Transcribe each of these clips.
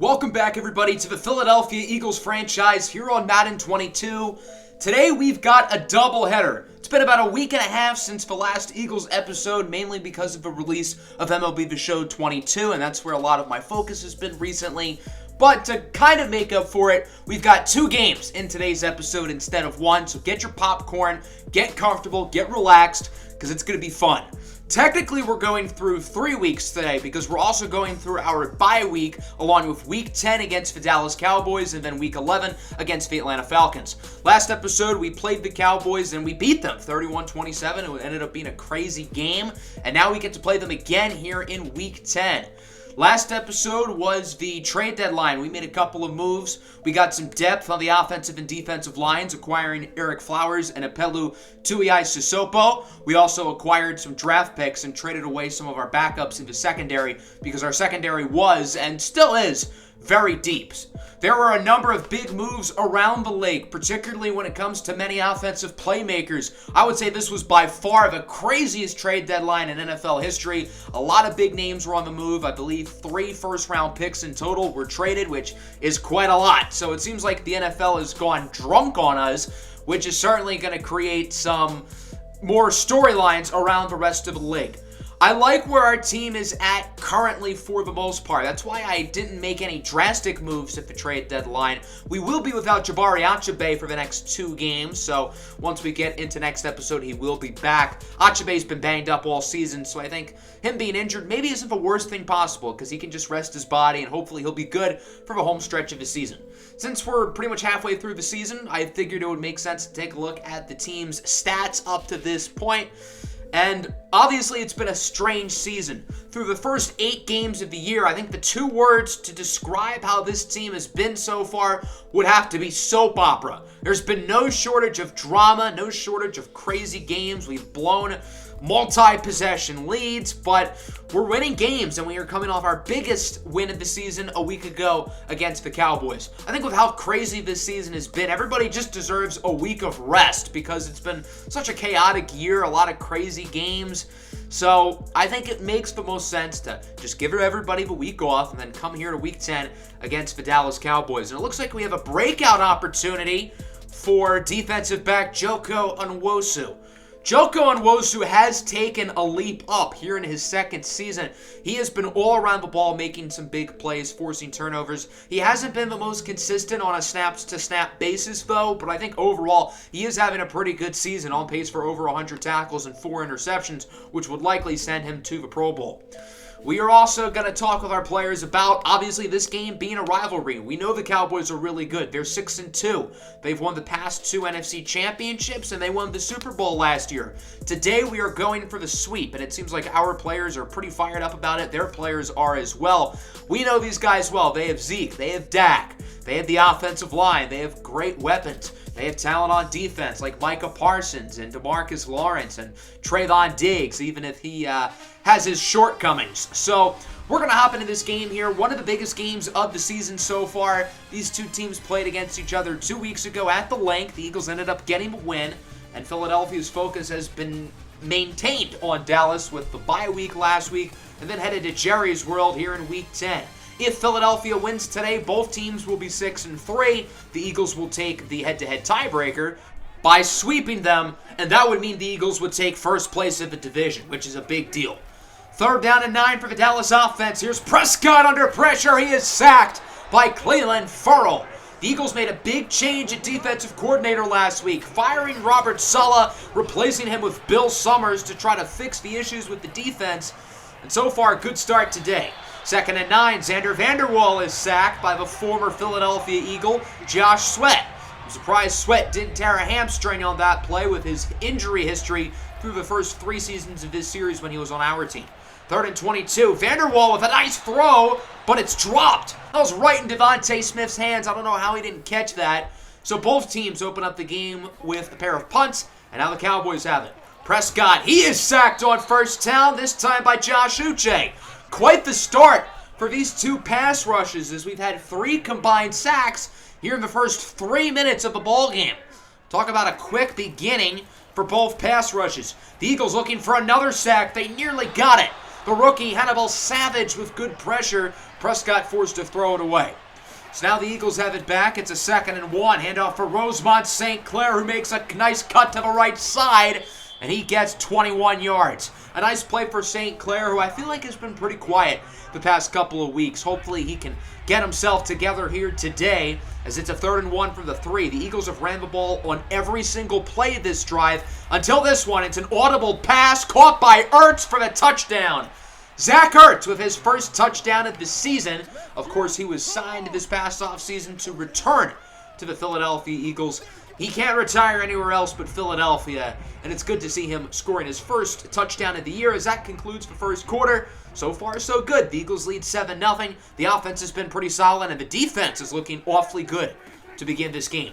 Welcome back, everybody, to the Philadelphia Eagles franchise here on Madden 22. Today, we've got a doubleheader. It's been about a week and a half since the last Eagles episode, mainly because of the release of MLB The Show 22, and that's where a lot of my focus has been recently. But to kind of make up for it, we've got two games in today's episode instead of one, so get your popcorn, get comfortable, get relaxed, because it's going to be fun. Technically, we're going through 3 weeks today because we're also going through our bye week along with Week 10 against the Dallas Cowboys and then Week 11 against the Atlanta Falcons. Last episode, we played the Cowboys and we beat them 31-27. It ended up being a crazy game, and now we get to play them again here in Week 10. Last episode was the trade deadline. We made a couple of moves. We got some depth on the offensive and defensive lines, acquiring Eric Flowers and Apelu Tuiai-Sisopo. We also acquired some draft picks and traded away some of our backups into secondary because our secondary was, and still is, very deep. There were a number of big moves around the league, particularly when it comes to many offensive playmakers. I would say this was by far the craziest trade deadline in NFL history. A lot of big names were on the move. I believe 3 first-round picks in total were traded, which is quite a lot. So it seems like the NFL has gone drunk on us, which is certainly going to create some more storylines around the rest of the league. I like where our team is at currently for the most part. That's why I didn't make any drastic moves at the trade deadline. We will be without Jabari Achebe for the next 2 games, so once we get into next episode, he will be back. Achebe's been banged up all season, so I think him being injured maybe isn't the worst thing possible because he can just rest his body and hopefully he'll be good for the home stretch of the season. Since we're pretty much halfway through the season, I figured it would make sense to take a look at the team's stats up to this point. And obviously, it's been a strange season. Through the first 8 games of the year, I think the 2 words to describe how this team has been so far would have to be soap opera. There's been no shortage of drama, no shortage of crazy games. We've blown multi-possession leads, but we're winning games, and we are coming off our biggest win of the season a week ago against the Cowboys. I think with how crazy this season has been, everybody just deserves a week of rest because it's been such a chaotic year, a lot of crazy games. So I think it makes the most sense to just give everybody the week off and then come here to Week 10 against the Dallas Cowboys. And it looks like we have a breakout opportunity for defensive back Joko Onwosu. Joko Onwosu has taken a leap up here in his second season. He has been all around the ball, making some big plays, forcing turnovers. He hasn't been the most consistent on a snaps-to-snap basis, though, but I think overall he is having a pretty good season, on pace for over 100 tackles and 4 interceptions, which would likely send him to the Pro Bowl. We are also going to talk with our players about, obviously, this game being a rivalry. We know the Cowboys are really good. They're 6-2. They've won the past 2 NFC championships, and they won the Super Bowl last year. Today, we are going for the sweep, and it seems like our players are pretty fired up about it. Their players are as well. We know these guys well. They have Zeke. They have Dak. They have the offensive line. They have great weapons. They have talent on defense like Micah Parsons and DeMarcus Lawrence and Trayvon Diggs, even if he has his shortcomings. So we're going to hop into this game here. One of the biggest games of the season so far. These two teams played against each other 2 weeks ago at the length. The Eagles ended up getting the win, and Philadelphia's focus has been maintained on Dallas with the bye week last week and then headed to Jerry's World here in Week 10. If Philadelphia wins today, both teams will be 6-3. The Eagles will take the head-to-head tiebreaker by sweeping them, and that would mean the Eagles would take first place of the division, which is a big deal. 3rd down and 9 for the Dallas offense. Here's Prescott under pressure. He is sacked by Clelin Ferrell. The Eagles made a big change at defensive coordinator last week, firing Robert Saleh, replacing him with Bill Summers to try to fix the issues with the defense. And so far, a good start today. 2nd and 9, Xander Vanderwall is sacked by the former Philadelphia Eagle, Josh Sweat. I'm surprised Sweat didn't tear a hamstring on that play with his injury history through the first 3 seasons of this series when he was on our team. 3rd and 22, Vanderwall with a nice throw, but it's dropped. That was right in Devontae Smith's hands. I don't know how he didn't catch that. So both teams open up the game with a pair of punts, and now the Cowboys have it. Prescott, he is sacked on 1st down, this time by Josh Uche. Quite the start for these 2 pass rushes as we've had 3 combined sacks here in the first 3 minutes of the ball game. Talk about a quick beginning for both pass rushes. The Eagles looking for another sack. They nearly got it. The rookie Hannibal Savage with good pressure, Prescott forced to throw it away. So now the Eagles have it back. It's a 2nd and 1. Handoff for Rosemont St. Clair, who makes a nice cut to the right side, and he gets 21 yards. A nice play for St. Clair, who I feel like has been pretty quiet the past couple of weeks. Hopefully he can get himself together here today, as it's a 3rd and 1 from the 3. The Eagles have ran the ball on every single play this drive until this one. It's an audible pass caught by Ertz for the touchdown. Zach Ertz with his first touchdown of the season. Of course, he was signed this past offseason to return to the Philadelphia Eagles. He can't retire anywhere else but Philadelphia, and it's good to see him scoring his first touchdown of the year as that concludes the first quarter. So far, so good. The Eagles lead 7-0. The offense has been pretty solid, and the defense is looking awfully good to begin this game.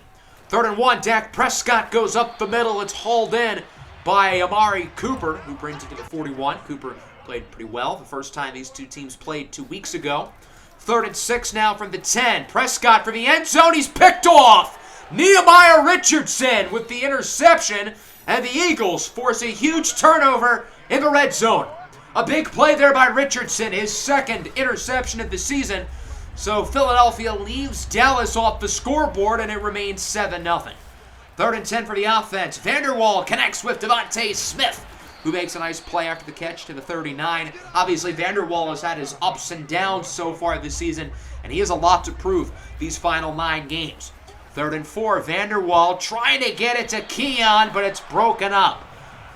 3rd and 1, Dak Prescott goes up the middle. It's hauled in by Amari Cooper, who brings it to the 41. Cooper played pretty well the first time these two teams played 2 weeks ago. 3rd and 6 now from the 10. Prescott for the end zone. He's picked off. Nehemiah Richardson with the interception, and the Eagles force a huge turnover in the red zone. A big play there by Richardson, his 2nd interception of the season. So Philadelphia leaves Dallas off the scoreboard, and it remains 7-0. 3rd and 10 for the offense. Vanderwall connects with Devontae Smith, who makes a nice play after the catch to the 39. Obviously, Vanderwall has had his ups and downs so far this season, and he has a lot to prove these final 9 games. 3rd and 4, Vanderwall trying to get it to Keon, but it's broken up.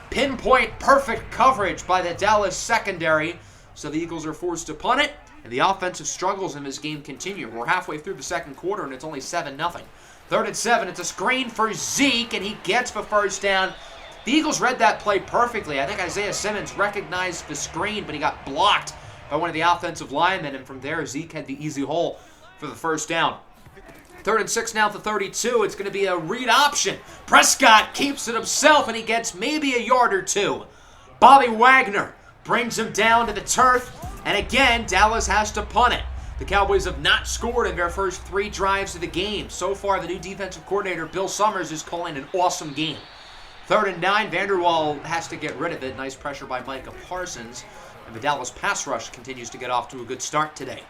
Pinpoint perfect coverage by the Dallas secondary, so the Eagles are forced to punt it, and the offensive struggles in this game continue. We're halfway through the second quarter, and it's only 7-0. 3rd and 7, it's a screen for Zeke, and he gets the first down. The Eagles read that play perfectly. I think Isaiah Simmons recognized the screen, but he got blocked by one of the offensive linemen, and from there, Zeke had the easy hole for the first down. 3rd and 6 now at the 32. It's going to be a read option. Prescott keeps it himself, and he gets maybe a yard or 2. Bobby Wagner brings him down to the turf, and again, Dallas has to punt it. The Cowboys have not scored in their first 3 drives of the game. So far, the new defensive coordinator, Bill Summers, is calling an awesome game. 3rd and 9, Vanderwall has to get rid of it. Nice pressure by Micah Parsons, and the Dallas pass rush continues to get off to a good start today.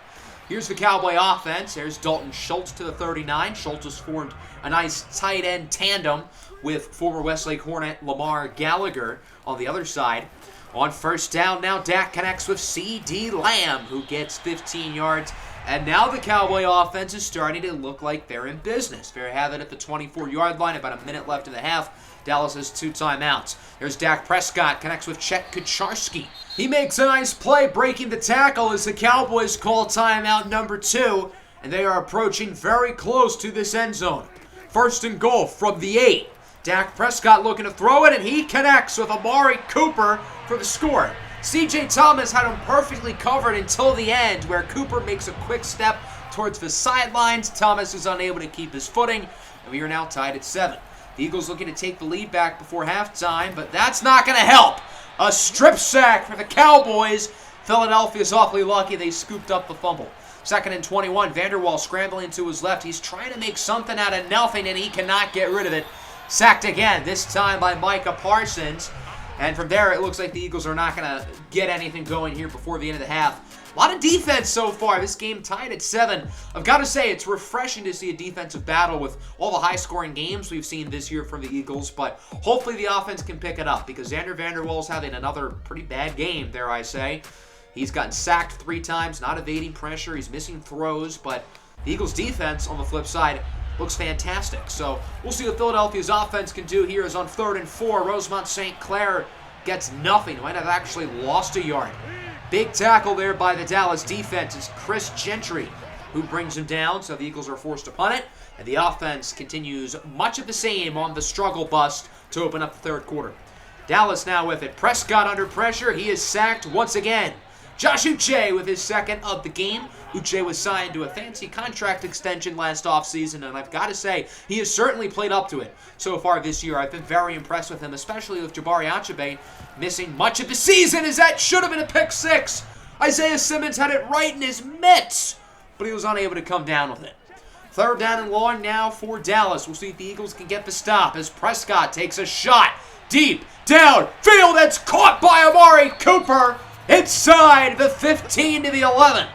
Here's the Cowboy offense. There's Dalton Schultz to the 39. Schultz has formed a nice tight end tandem with former Westlake Hornet Lamar Gallagher on the other side. On first down now, Dak connects with C.D. Lamb, who gets 15 yards. And now the Cowboy offense is starting to look like they're in business. They have it at the 24-yard line, about a minute left in the half. Dallas has 2 timeouts. There's Dak Prescott, connects with Chet Kucharski. He makes a nice play, breaking the tackle as the Cowboys call timeout number 2, and they are approaching very close to this end zone. 1st and goal from the 8. Dak Prescott looking to throw it, and he connects with Amari Cooper for the score. C.J. Thomas had him perfectly covered until the end, where Cooper makes a quick step towards the sidelines. Thomas is unable to keep his footing, and we are now tied at 7. The Eagles looking to take the lead back before halftime, but that's not going to help. A strip sack for the Cowboys. Philadelphia's awfully lucky they scooped up the fumble. 2nd and 21, Vanderwall scrambling to his left. He's trying to make something out of nothing, and he cannot get rid of it. Sacked again, this time by Micah Parsons. And from there, it looks like the Eagles are not going to get anything going here before the end of the half. A lot of defense so far. This game tied at 7. I've got to say, it's refreshing to see a defensive battle with all the high-scoring games we've seen this year from the Eagles, but hopefully the offense can pick it up because Xander Vanderwall's having another pretty bad game, dare I say. He's gotten sacked 3 times, not evading pressure. He's missing throws, but the Eagles' defense, on the flip side, looks fantastic. So we'll see what Philadelphia's offense can do here. Is on 3rd and 4. Rosemont St. Clair gets nothing. Might have actually lost a yard. Big tackle there by the Dallas defense. It's Chris Gentry who brings him down, so the Eagles are forced to punt it, and the offense continues much of the same on the struggle bus to open up the 3rd quarter. Dallas now with it. Prescott under pressure. He is sacked once again. Josh Uche with his 2nd of the game. Uche was signed to a fancy contract extension last offseason, and I've got to say, he has certainly played up to it so far this year. I've been very impressed with him, especially with Jabari Achabe missing much of the season, as that should have been a pick 6. Isaiah Simmons had it right in his mitts, but he was unable to come down with it. 3rd down and long now for Dallas. We'll see if the Eagles can get the stop as Prescott takes a shot deep downfield. That's caught by Amari Cooper inside the 15 to the 11.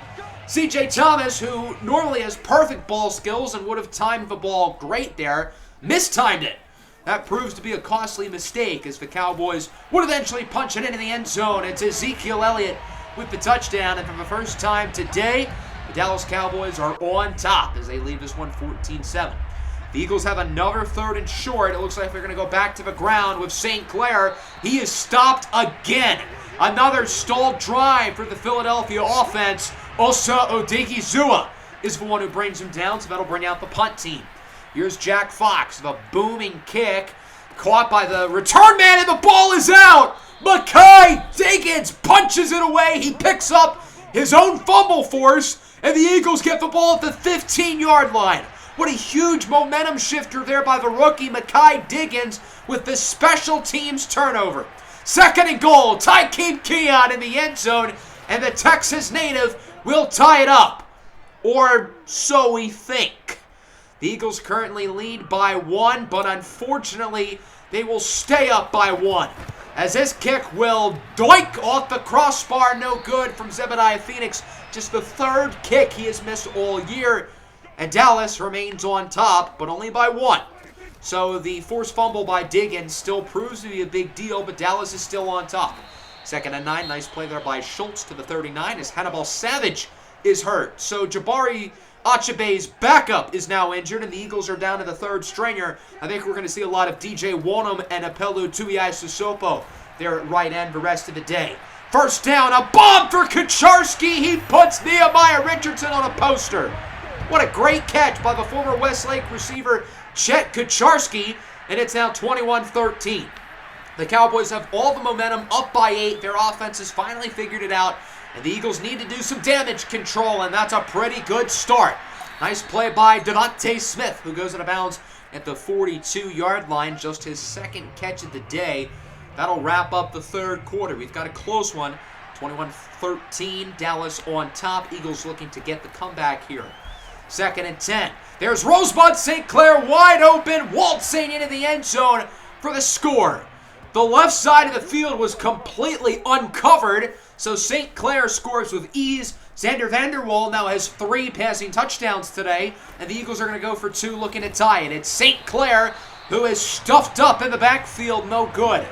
C.J. Thomas, who normally has perfect ball skills and would have timed the ball great there, mistimed it. That proves to be a costly mistake as the Cowboys would eventually punch it into the end zone. It's Ezekiel Elliott with the touchdown, and for the first time today, the Dallas Cowboys are on top as they leave this one 14-7. The Eagles have another 3rd and short. It looks like they're going to go back to the ground with St. Clair. He is stopped again. Another stalled drive for the Philadelphia offense. Osa Odigizua is the one who brings him down, so that'll bring out the punt team. Here's Jack Fox, the booming kick, caught by the return man, and the ball is out! Mekhi Diggins punches it away. He picks up his own fumble force, and the Eagles get the ball at the 15-yard line. What a huge momentum shifter there by the rookie, Mekhi Diggins, with the special teams turnover. 2nd and goal, Tykeem Keon in the end zone, and the Texas native will tie it up. Or so we think. The Eagles currently lead by 1, but unfortunately, they will stay up by 1. As this kick will doink off the crossbar, no good from Zebediah Phoenix. Just the 3rd kick he has missed all year. And Dallas remains on top, but only by 1. So the forced fumble by Diggins still proves to be a big deal, but Dallas is still on top. 2nd and 9, nice play there by Schultz to the 39 as Hannibal Savage is hurt. So Jabari Achabe's backup is now injured, and the Eagles are down to the 3rd stringer. I think we're going to see a lot of DJ Wonnum and Apelu Tuiai-Susopo there at right end the rest of the day. 1st down, a bomb for Kucharski. He puts Nehemiah Richardson on a poster. What a great catch by the former Westlake receiver Chet Kucharski, and it's now 21-13. The Cowboys have all the momentum, up by 8. Their offense has finally figured it out, and the Eagles need to do some damage control, and that's a pretty good start. Nice play by Devontae Smith, who goes out of bounds at the 42-yard line, just his 2nd catch of the day. That'll wrap up the 3rd quarter. We've got a close one, 21-13, Dallas on top. Eagles looking to get the comeback here. 2nd and 10. There's Rosemont St. Clair wide open, waltzing into the end zone for the score. The left side of the field was completely uncovered, so St. Clair scores with ease. Xander Vanderwall now has 3 passing touchdowns today, and the Eagles are going to go for 2 looking to tie it. It's St. Clair who is stuffed up in the backfield, no good.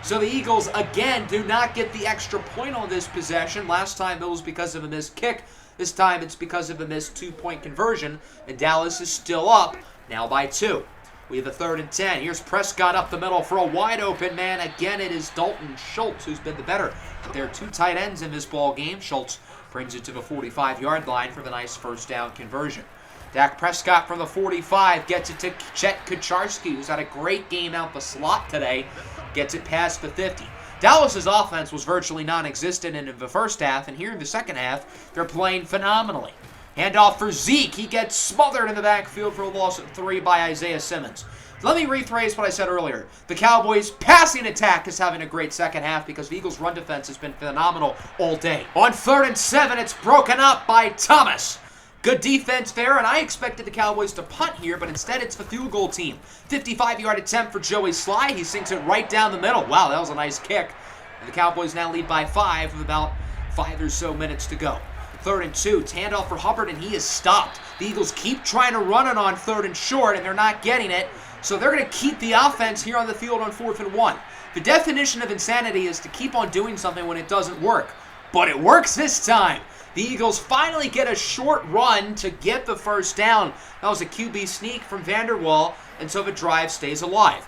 So the Eagles, again, do not get the extra point on this possession. Last time it was because of a missed kick. This time it's because of a missed 2-point conversion, and Dallas is still up, now by 2. We have a 3rd and 10. Here's Prescott up the middle for a wide open man. Again, it is Dalton Schultz who's been the better. There are 2 tight ends in this ball game. Schultz brings it to the 45-yard line for the nice 1st down conversion. Dak Prescott from the 45 gets it to Chet Kucharski, who's had a great game out the slot today. Gets it past the 50. Dallas's offense was virtually non-existent in the first half, and here in the second half, they're playing phenomenally. Handoff for Zeke. He gets smothered in the backfield for a loss of 3 by Isaiah Simmons. Let me rephrase what I said earlier. The Cowboys' passing attack is having a great second half because the Eagles' run defense has been phenomenal all day. On 3rd and 7, it's broken up by Thomas. Good defense there, and I expected the Cowboys to punt here, but instead it's the field goal team. 55-yard attempt for Joey Sly. He sinks it right down the middle. Wow, that was a nice kick. And the Cowboys now lead by 5 with about 5 or so minutes to go. 3rd and 2, handoff for Hubbard, and he is stopped. The Eagles keep trying to run it on 3rd and short, and they're not getting it. So they're going to keep the offense here on the field on 4th and 1. The definition of insanity is to keep on doing something when it doesn't work. But it works this time. The Eagles finally get a short run to get the 1st down. That was a QB sneak from Vanderwall, and so the drive stays alive.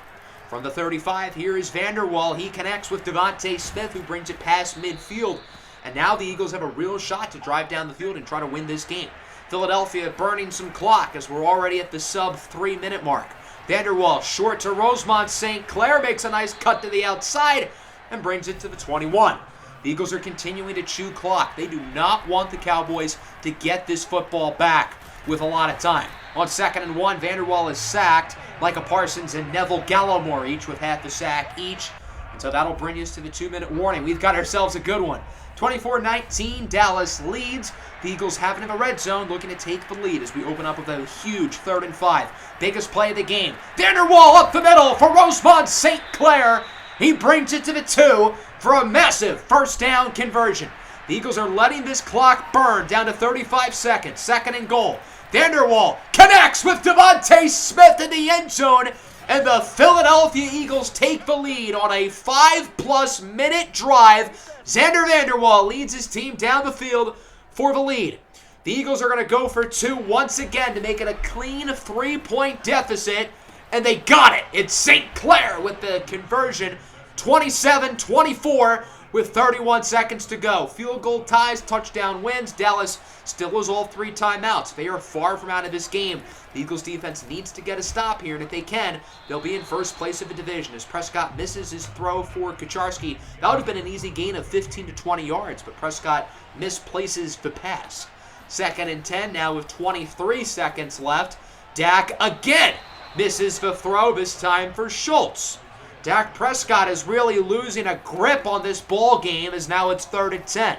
From the 35, here is Vanderwall. He connects with Devontae Smith, who brings it past midfield. And now the Eagles have a real shot to drive down the field and try to win this game. Philadelphia burning some clock as we're already at the sub-3-minute mark. Vanderwall short to Rosemont St. Clair, makes a nice cut to the outside and brings it to the 21. The Eagles are continuing to chew clock. They do not want the Cowboys to get this football back with a lot of time. On 2nd and 1, Vanderwall is sacked. Micah Parsons and Neville Gallimore each with half the sack each. And so that'll bring us to the 2-minute warning. We've got ourselves a good one. 24-19, Dallas leads. The Eagles have it in the red zone, looking to take the lead as we open up with a huge 3rd and 5. Biggest play of the game. Vanderwall up the middle for Rosemont St. Clair. He brings it to the 2 for a massive 1st down conversion. The Eagles are letting this clock burn down to 35 seconds. Second and goal. Vanderwall connects with Devontae Smith in the end zone, and the Philadelphia Eagles take the lead on a 5+ minute drive. Xander Vanderwall leads his team down the field for the lead. The Eagles are going to go for 2 once again to make it a clean 3-point deficit, and they got it. It's St. Clair with the conversion, 27-24 with 31 seconds to go. Field goal ties, touchdown wins. Dallas still has all 3 timeouts. They are far from out of this game. The Eagles defense needs to get a stop here, and if they can, they'll be in first place of the division as Prescott misses his throw for Kucharski. That would have been an easy gain of 15 to 20 yards, but Prescott misplaces the pass. Second and 10 now with 23 seconds left. Dak again misses the throw, this time for Schultz. Dak Prescott is really losing a grip on this ball game as now it's 3rd and 10.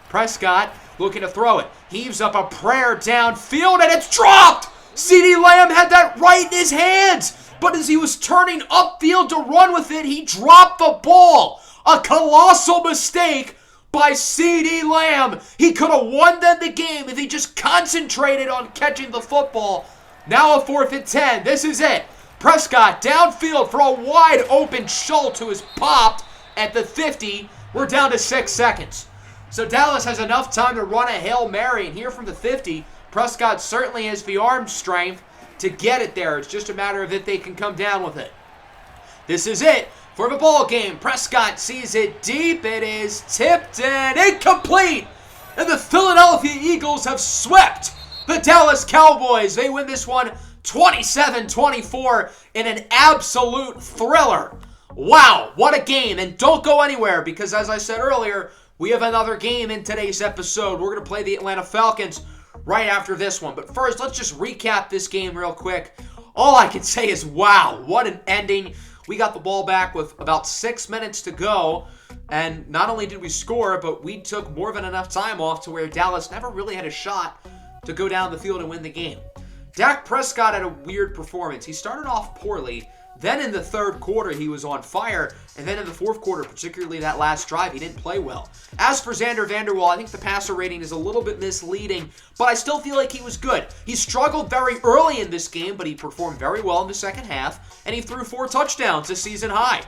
Prescott looking to throw it. Heaves up a prayer downfield and it's dropped! CeeDee Lamb had that right in his hands, but as he was turning upfield to run with it, he dropped the ball. A colossal mistake by CeeDee Lamb. He could have won them the game if he just concentrated on catching the football. Now a 4th and 10. This is it. Prescott downfield for a wide open Schultz who is popped at the 50. We're down to 6 seconds. So Dallas has enough time to run a Hail Mary, and here from the 50, Prescott certainly has the arm strength to get it there. It's just a matter of if they can come down with it. This is it for the ball game. Prescott sees it deep. It is tipped and incomplete. And the Philadelphia Eagles have swept the Dallas Cowboys. They win this one 27-24 in an absolute thriller. Wow, what a game. And don't go anywhere because, as I said earlier, we have another game in today's episode. We're going to play the Atlanta Falcons right after this one. But first, let's just recap this game real quick. All I can say is, wow, what an ending. We got the ball back with about 6 minutes to go. And not only did we score, but we took more than enough time off to where Dallas never really had a shot to go down the field and win the game. Dak Prescott had a weird performance. He started off poorly. Then in the 3rd quarter, he was on fire. And then in the 4th quarter, particularly that last drive, he didn't play well. As for Xander Vanderwall, I think the passer rating is a little bit misleading, but I still feel like he was good. He struggled very early in this game, but he performed very well in the second half, and he threw 4 touchdowns, a season high.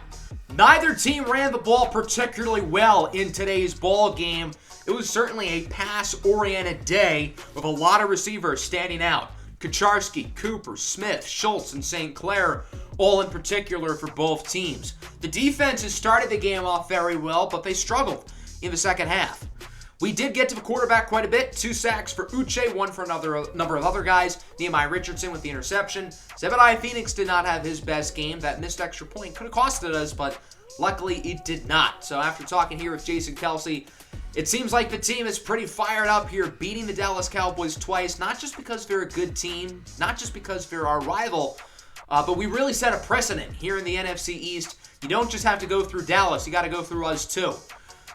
Neither team ran the ball particularly well in today's ball game. It was certainly a pass-oriented day with a lot of receivers standing out. Kucharski, Cooper, Smith, Schultz, and St. Clair, all in particular for both teams. The defenses started the game off very well, but they struggled in the second half. We did get to the quarterback quite a bit. 2 sacks for Uche, 1 for another number of other guys. Nehemiah Richardson with the interception. Zebediah Phoenix did not have his best game. That missed extra point could have costed us, but luckily it did not. So after talking here with Jason Kelsey, it seems like the team is pretty fired up here, beating the Dallas Cowboys twice, not just because they're a good team, not just because they're our rival, but we really set a precedent here in the NFC East. You don't just have to go through Dallas, you got to go through us too.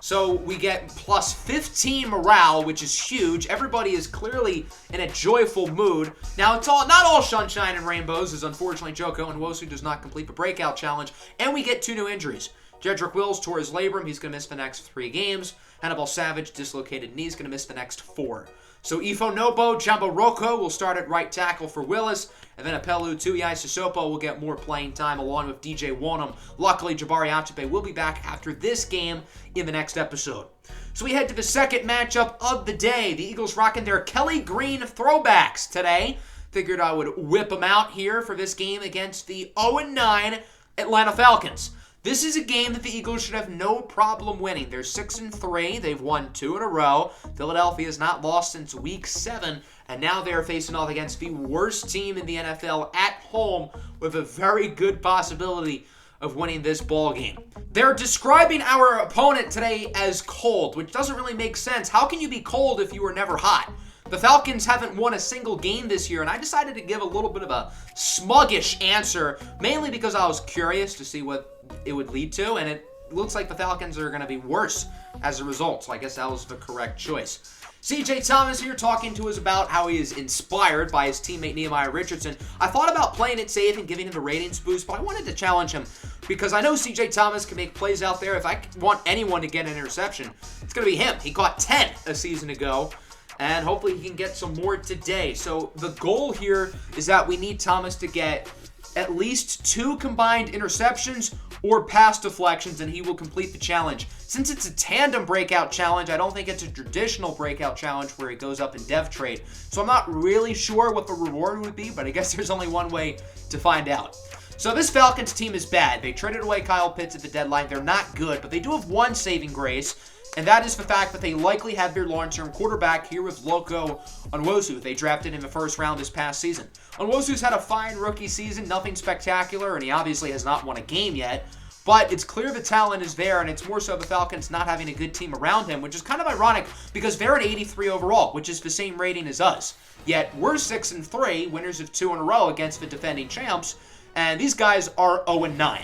So we get plus 15 morale, which is huge. Everybody is clearly in a joyful mood. Now, it's not all sunshine and rainbows, as unfortunately Joko and Wosu does not complete the breakout challenge, and we get 2 new injuries. Jedrick Wills tore his labrum. He's going to miss the next 3 games. Hannibal Savage, dislocated knee, is going to miss the next 4. So Ifo Nobo, Jumbo Rocco will start at right tackle for Willis. And then Apelu Tuiai Sissoko will get more playing time along with DJ Wonham. Luckily, Jabari Achibe will be back after this game in the next episode. So we head to the second matchup of the day. The Eagles rocking their Kelly Green throwbacks today. Figured I would whip them out here for this game against the 0-9 Atlanta Falcons. This is a game that the Eagles should have no problem winning. They're 6-3. They've won 2 in a row. Philadelphia has not lost since Week 7, and now they're facing off against the worst team in the NFL at home with a very good possibility of winning this ball game. They're describing our opponent today as cold, which doesn't really make sense. How can you be cold if you were never hot? The Falcons haven't won a single game this year, and I decided to give a little bit of a smuggish answer, mainly because I was curious to see what it would lead to, and it looks like the Falcons are going to be worse as a result, so I guess that was the correct choice. CJ Thomas here talking to us about how he is inspired by his teammate Nehemiah Richardson. I thought about playing it safe and giving him a ratings boost, but I wanted to challenge him. because I know CJ Thomas can make plays out there. If I want anyone to get an interception, it's going to be him. He caught 10 a season ago, and hopefully he can get some more today. So the goal here is that we need Thomas to get at least 2 combined interceptions or pass deflections, and he will complete the challenge. Since it's a tandem breakout challenge, I don't think it's a traditional breakout challenge where it goes up in dev trade. So I'm not really sure what the reward would be, but I guess there's only one way to find out. So this Falcons team is bad. They traded away Kyle Pitts at the deadline. They're not good, but they do have one saving grace, and that is the fact that they likely have their long-term quarterback here with Loco Onwosu. They drafted him in the first round this past season. Onwosu's had a fine rookie season, nothing spectacular, and he obviously has not won a game yet. But it's clear the talent is there, and it's more so the Falcons not having a good team around him, which is kind of ironic because they're at 83 overall, which is the same rating as us. Yet we're 6-3, winners of 2 in a row against the defending champs, and these guys are 0-9.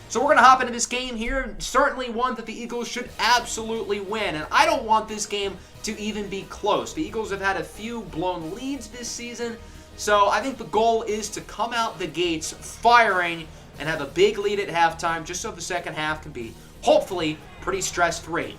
So we're going to hop into this game here, certainly one that the Eagles should absolutely win, and I don't want this game to even be close. The Eagles have had a few blown leads this season, so I think the goal is to come out the gates firing and have a big lead at halftime just so the second half can be, hopefully, pretty stress-free.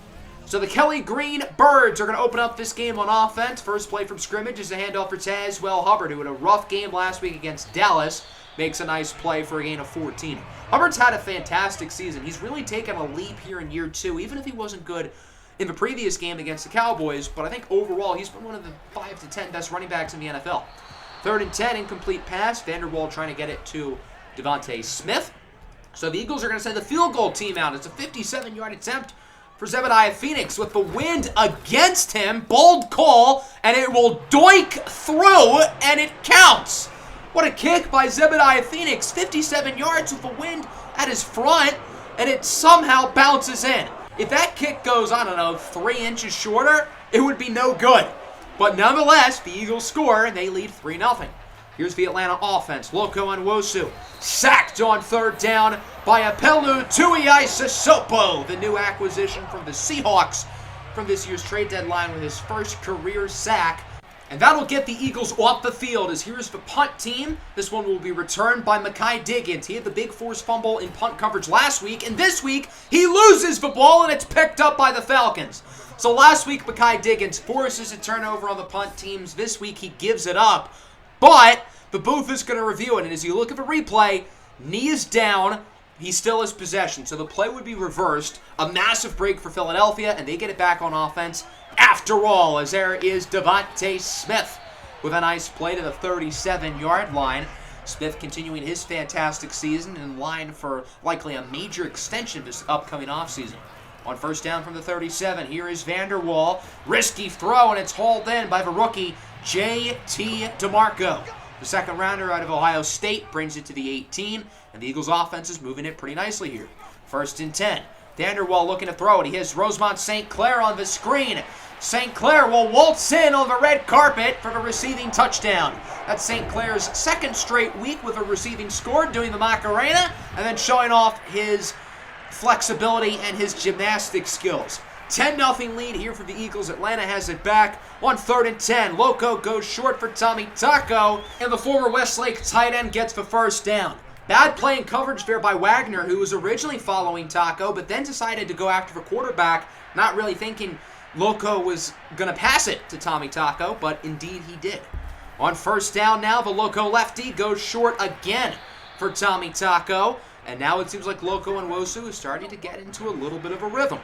So the Kelly Green Birds are going to open up this game on offense. First play from scrimmage is a handoff for Tazwell Hubbard, who had a rough game last week against Dallas. Makes a nice play for a gain of 14. Hubbard's had a fantastic season. He's really taken a leap here in year 2, even if he wasn't good in the previous game against the Cowboys. But I think overall, he's been one of the 5 to 10 best running backs in the NFL. 3rd and 10, incomplete pass. Vanderwall trying to get it to Devontae Smith. So the Eagles are going to send the field goal team out. It's a 57-yard attempt for Zebediah Phoenix with the wind against him. Bold call, and it will doink through, and it counts. What a kick by Zebediah Phoenix. 57 yards with the wind at his front, and it somehow bounces in. If that kick goes, I don't know, 3 inches shorter, it would be no good. But nonetheless, the Eagles score, and they lead 3-0. Here's the Atlanta offense. Loco Onwosu sacked on 3rd down by Apelu Tuiasosopo, the new acquisition from the Seahawks from this year's trade deadline with his first career sack. And that'll get the Eagles off the field as here's the punt team. This one will be returned by Mekhi Diggins. He had the big forced fumble in punt coverage last week, and this week he loses the ball and it's picked up by the Falcons. So last week Mekhi Diggins forces a turnover on the punt teams. This week he gives it up. But the booth is going to review it, and as you look at the replay, knee is down, he still has possession. So the play would be reversed. A massive break for Philadelphia, and they get it back on offense after all, as there is Devontae Smith with a nice play to the 37-yard line. Smith continuing his fantastic season in line for likely a major extension this upcoming offseason. On 1st down from the 37, here is Vanderwall. Risky throw, and it's hauled in by the rookie, J.T. DeMarco. The second rounder out of Ohio State brings it to the 18, and the Eagles offense is moving it pretty nicely here. 1st and 10. Vanderwall looking to throw it. He has Rosemont St. Clair on the screen. St. Clair will waltz in on the red carpet for the receiving touchdown. That's St. Clair's 2nd straight week with a receiving score, doing the Macarena, and then showing off his flexibility and his gymnastic skills. 10-0 lead here for the Eagles. Atlanta has it back on 3rd and 10. Loco goes short for Tommy Taco, and the former Westlake tight end gets the 1st down. Bad play in coverage there by Wagner, who was originally following Taco, but then decided to go after the quarterback, not really thinking Loco was going to pass it to Tommy Taco, but indeed he did. On 1st down now, the Loco lefty goes short again for Tommy Taco, and now it seems like Loco Onwosu is starting to get into a little bit of a rhythm.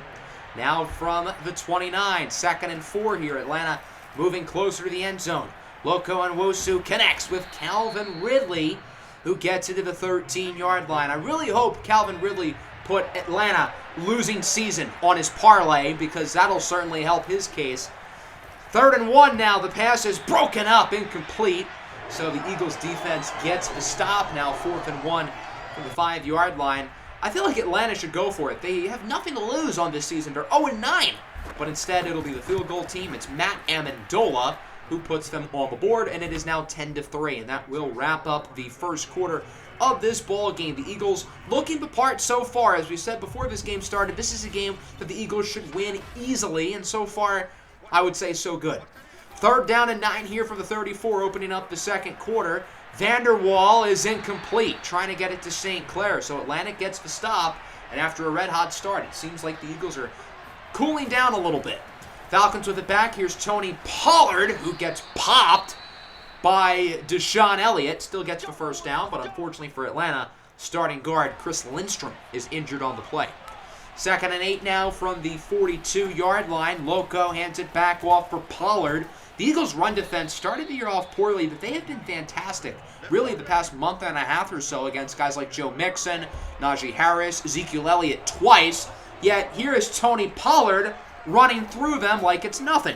Now from the 29, 2nd and 4 here. Atlanta moving closer to the end zone. Loco Onwosu connects with Calvin Ridley, who gets into the 13-yard line. I really hope Calvin Ridley put Atlanta losing season on his parlay, because that'll certainly help his case. 3rd and 1 now. The pass is broken up, incomplete. So the Eagles defense gets the stop. Now 4th and 1 from the 5-yard line. I feel like Atlanta should go for it. They have nothing to lose on this season. They're 0-9. But instead, it'll be the field goal team. It's Matt Amendola who puts them on the board, and it is now 10-3. And that will wrap up the first quarter of this ball game. The Eagles looking the part so far. As we said before this game started, this is a game that the Eagles should win easily. And so far, I would say so good. Third down and 9 here for the 34, opening up the second quarter. Vanderwall is incomplete, trying to get it to St. Clair. So Atlanta gets the stop, and after a red-hot start, it seems like the Eagles are cooling down a little bit. Falcons with it back. Here's Tony Pollard, who gets popped by Deshaun Elliott. Still gets the first down, but unfortunately for Atlanta, starting guard Chris Lindstrom is injured on the play. 2nd and 8 now from the 42-yard line. Loco hands it back off for Pollard. The Eagles' run defense started the year off poorly, but they have been fantastic, really, the past month and a half or so against guys like Joe Mixon, Najee Harris, Ezekiel Elliott twice. Yet here is Tony Pollard running through them like it's nothing.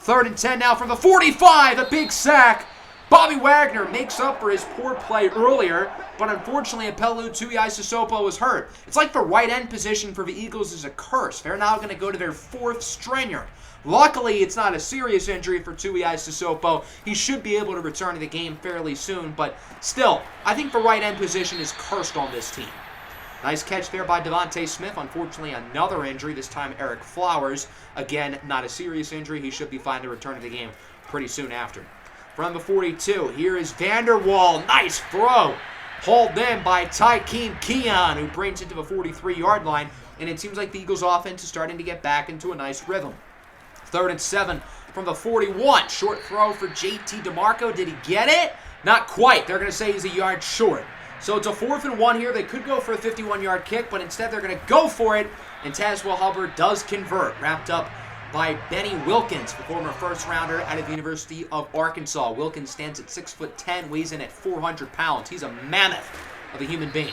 3rd and 10 now from the 45, a big sack. Bobby Wagner makes up for his poor play earlier, but unfortunately, Apelu Tuiasosopo was hurt. It's like the right end position for the Eagles is a curse. They're now going to go to their 4th stringer. Luckily, it's not a serious injury for Tuiasosopo. He should be able to return to the game fairly soon, but still, I think the right end position is cursed on this team. Nice catch there by Devontae Smith. Unfortunately, another injury, this time Eric Flowers. Again, not a serious injury. He should be fine to return to the game pretty soon after. From the 42, here is Vanderwall. Nice throw. Hauled in by Tykeem Keon, who brings it to the 43-yard line. And it seems like the Eagles' offense is starting to get back into a nice rhythm. 3rd and 7 from the 41. Short throw for JT DeMarco. Did he get it? Not quite. They're going to say he's a yard short. So it's a 4th and 1 here. They could go for a 51-yard kick, but instead they're going to go for it. And Tazewell Hubbard does convert. Wrapped up by Benny Wilkins, the former first-rounder out of the University of Arkansas. Wilkins stands at 6'10", weighs in at 400 pounds. He's a mammoth of a human being.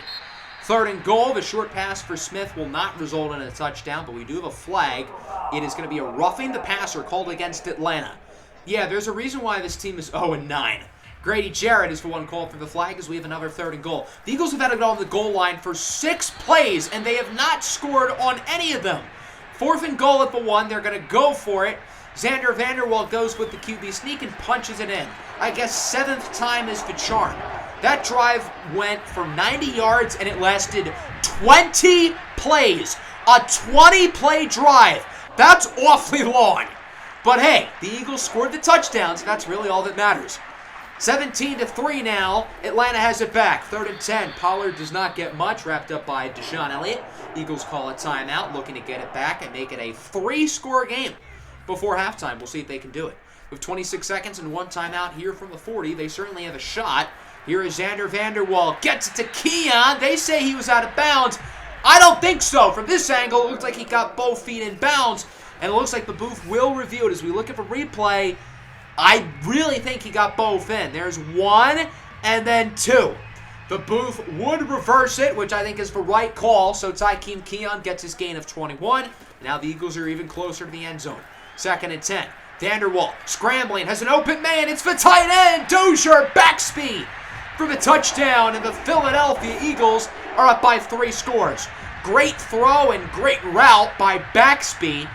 3rd and goal. The short pass for Smith will not result in a touchdown, but we do have a flag. It is going to be a roughing the passer called against Atlanta. Yeah, there's a reason why this team is 0-9. Grady Jarrett is the one called for the flag as we have another 3rd and goal. The Eagles have had it on the goal line for 6 plays, and they have not scored on any of them. 4th and goal at the 1. They're going to go for it. Xander Vanderwall goes with the QB sneak and punches it in. I guess 7th time is the charm. That drive went for 90 yards, and it lasted 20 plays. A 20-play drive. That's awfully long. But hey, the Eagles scored the touchdowns, and that's really all that matters. 17-3 now. Atlanta has it back. 3rd and 10. Pollard does not get much. Wrapped up by Deshaun Elliott. Eagles call a timeout, looking to get it back and make it a 3-score game before halftime. We'll see if they can do it. With 26 seconds and 1 timeout here from the 40, they certainly have a shot. Here is Xander Vanderwall. Gets it to Keon. They say he was out of bounds. I don't think so. From this angle, it looks like he got both feet in bounds. And it looks like the booth will review it as we look at the replay. I really think he got both in. There's 1 and then 2. The booth would reverse it, which I think is the right call. So Tykeem Keon gets his gain of 21. Now the Eagles are even closer to the end zone. 2nd and 10. Vanderwall scrambling, has an open man. It's the tight end. Dozier back speed for the touchdown. And the Philadelphia Eagles are up by 3 scores. Great throw and great route by Backsby.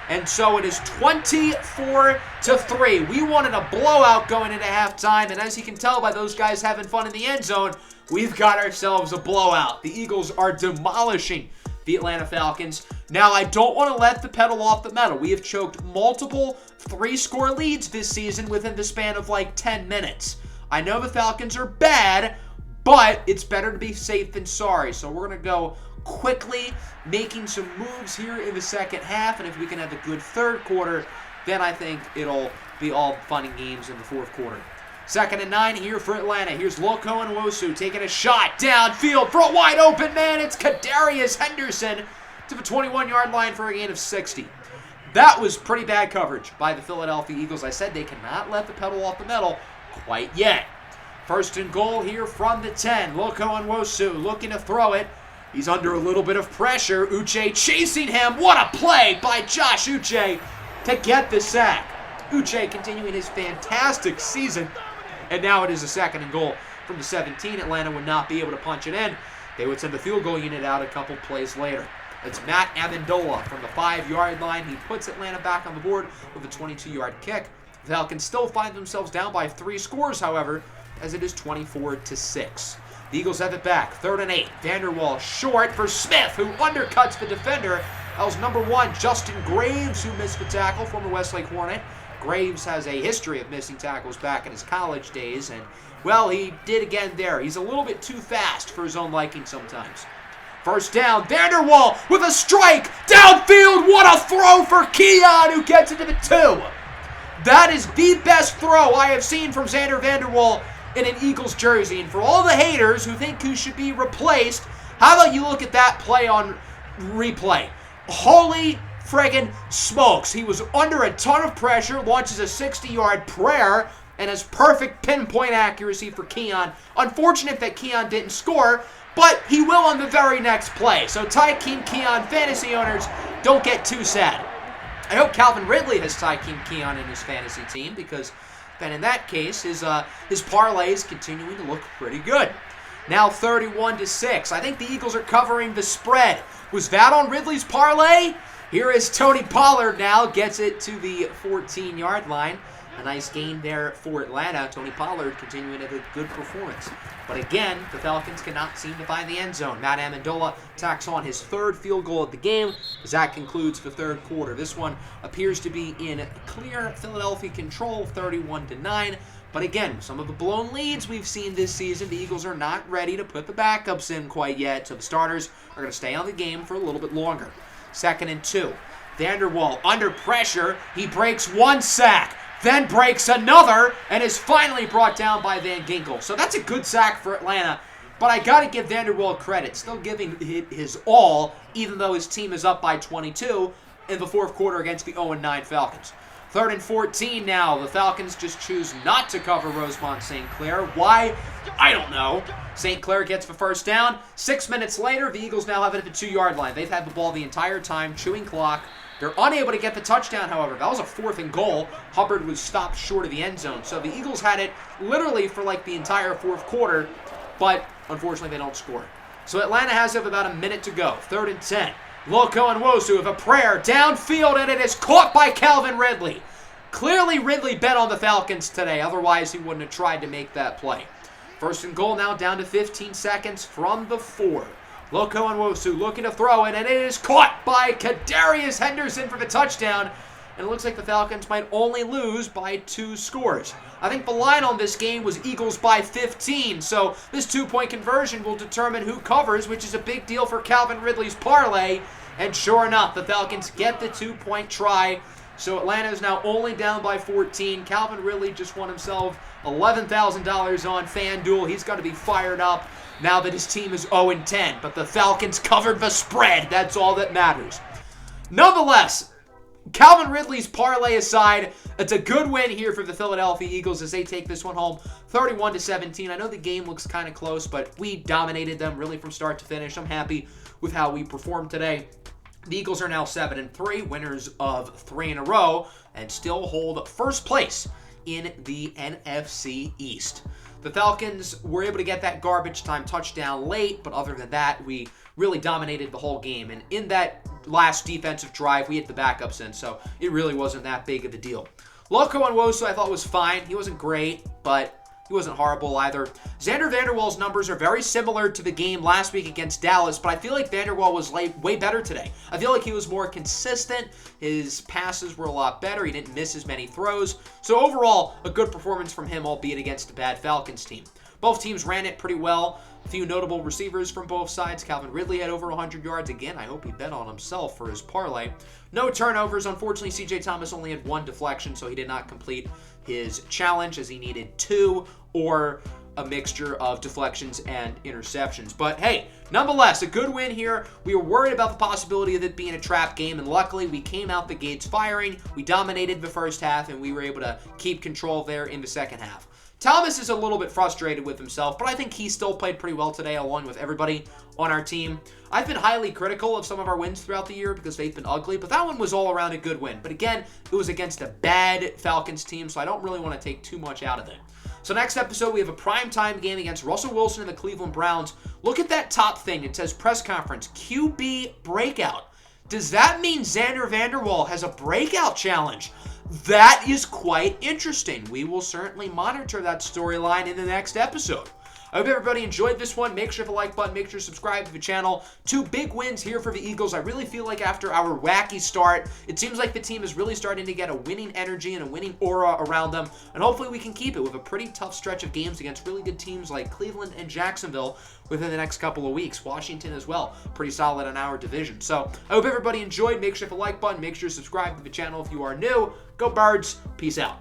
And so it is 24-3. We wanted a blowout going into halftime, and as you can tell by those guys having fun in the end zone, we've got ourselves a blowout. The Eagles are demolishing the Atlanta Falcons. Now, I don't want to let the pedal off the metal. We have choked multiple 3-score leads this season within the span of like 10 minutes. I know the Falcons are bad, but it's better to be safe than sorry. So we're going to go quickly, making some moves here in the second half, and if we can have a good 3rd quarter, then I think it'll be all fun and games in the 4th quarter. 2nd and 9 here for Atlanta. Here's Loco and Wosu taking a shot downfield for a wide open man. It's Kadarius Henderson to the 21-yard line for a gain of 60. That was pretty bad coverage by the Philadelphia Eagles. I said they cannot let the pedal off the metal quite yet. 1st and goal here from the 10. Loco and Wosu looking to throw it. He's under a little bit of pressure. Uche chasing him. What a play by Josh Uche to get the sack. Uche continuing his fantastic season. And now it is a 2nd and goal from the 17. Atlanta would not be able to punch it in. They would send the field goal unit out a couple plays later. It's Matt Amendola from the 5-yard line. He puts Atlanta back on the board with a 22-yard kick. The Falcons still find themselves down by 3 scores, however, as it is 24-6. The Eagles have it back. 3rd and 8. Vanderwall short for Smith, who undercuts the defender. That was number 1, Justin Graves, who missed the tackle, former Westlake Hornet. Graves has a history of missing tackles back in his college days, and, well, he did again there. He's a little bit too fast for his own liking sometimes. First down, Vanderwall with a strike, downfield, what a throw for Keon, who gets it to the 2. That is the best throw I have seen from Xander Vanderwall in an Eagles jersey. And for all the haters who think he should be replaced, how about you look at that play on replay? Holy friggin' smokes. He was under a ton of pressure, launches a 60-yard prayer, and has perfect pinpoint accuracy for Keon. Unfortunate that Keon didn't score, but he will on the very next play. So Tykeem Keon fantasy owners, don't get too sad. I hope Calvin Ridley has Tykeem Keon in his fantasy team, because then in that case, his parlay is continuing to look pretty good. Now 31-6. I think the Eagles are covering the spread. Was that on Ridley's parlay? Here is Tony Pollard now, gets it to the 14-yard line. A nice gain there for Atlanta. Tony Pollard continuing a good performance. But again, the Falcons cannot seem to find the end zone. Matt Amendola tacks on his 3rd field goal of the game as that concludes the 3rd quarter. This one appears to be in clear Philadelphia control, 31-9. But again, some of the blown leads we've seen this season, the Eagles are not ready to put the backups in quite yet, so the starters are going to stay on the game for a little bit longer. 2nd and 2. Vanderwall under pressure. He breaks 1 sack. Then breaks another, and is finally brought down by Van Ginkel. So that's a good sack for Atlanta, but I got to give Vanderwall credit. Still giving his all, even though his team is up by 22 in the 4th quarter against the 0-9 Falcons. 3rd and 14 now. The Falcons just choose not to cover Rosemont St. Clair. Why? I don't know. St. Clair gets the 1st down. 6 minutes later, the Eagles now have it at the 2-yard line. They've had the ball the entire time, chewing clock. They're unable to get the touchdown, however. That was a 4th and goal. Hubbard was stopped short of the end zone. So the Eagles had it literally for like the entire 4th quarter, but unfortunately they don't score. So Atlanta has about a minute to go. 3rd and 10. Loco and Wosu with a prayer downfield, and it is caught by Calvin Ridley. Clearly Ridley bet on the Falcons today, otherwise he wouldn't have tried to make that play. 1st and goal now, down to 15 seconds from the 4. Loco and Wosu looking to throw it, and it is caught by Kadarius Henderson for the touchdown. And it looks like the Falcons might only lose by 2 scores. I think the line on this game was Eagles by 15, so this 2-point conversion will determine who covers, which is a big deal for Calvin Ridley's parlay. And sure enough, the Falcons get the 2-point try. So Atlanta is now only down by 14. Calvin Ridley just won himself $11,000 on FanDuel. He's got to be fired up now that his team is 0-10. But the Falcons covered the spread. That's all that matters. Nonetheless, Calvin Ridley's parlay aside, it's a good win here for the Philadelphia Eagles as they take this one home 31-17. I know the game looks kind of close, but we dominated them really from start to finish. I'm happy with how we performed today. The Eagles are now 7-3, winners of 3 in a row, and still hold 1st place in the NFC East. The Falcons were able to get that garbage time touchdown late, but other than that, we really dominated the whole game. And in that last defensive drive, we hit the backups in, so it really wasn't that big of a deal. Loco and Wosu I thought was fine. He wasn't great, but he wasn't horrible either. Xander Vanderwall's numbers are very similar to the game last week against Dallas, but I feel like Vanderwall was way better today. I feel like he was more consistent. His passes were a lot better. He didn't miss as many throws. So overall, a good performance from him, albeit against a bad Falcons team. Both teams ran it pretty well. A few notable receivers from both sides. Calvin Ridley had over 100 yards. Again, I hope he bet on himself for his parlay. No turnovers. Unfortunately, C.J. Thomas only had 1 deflection, so he did not complete his challenge as he needed 2 or a mixture of deflections and interceptions. But hey, nonetheless, a good win here. We were worried about the possibility of it being a trap game, and luckily we came out the gates firing. We dominated the first half, and we were able to keep control there in the second half. Thomas is a little bit frustrated with himself, but I think he still played pretty well today along with everybody on our team. I've been highly critical of some of our wins throughout the year because they've been ugly, but that one was all around a good win. But again, it was against a bad Falcons team, so I don't really want to take too much out of it. So next episode, we have a primetime game against Russell Wilson and the Cleveland Browns. Look at that top thing. It says press conference, QB breakout. Does that mean Xander Vanderwall has a breakout challenge? That is quite interesting. We will certainly monitor that storyline in the next episode. I hope everybody enjoyed this one. Make sure to hit the like button. Make sure to subscribe to the channel. 2 big wins here for the Eagles. I really feel like after our wacky start, it seems like the team is really starting to get a winning energy and a winning aura around them, and hopefully we can keep it with a pretty tough stretch of games against really good teams like Cleveland and Jacksonville within the next couple of weeks. Washington as well, pretty solid in our division. So I hope everybody enjoyed. Make sure to hit the like button. Make sure to subscribe to the channel if you are new. Go Birds. Peace out.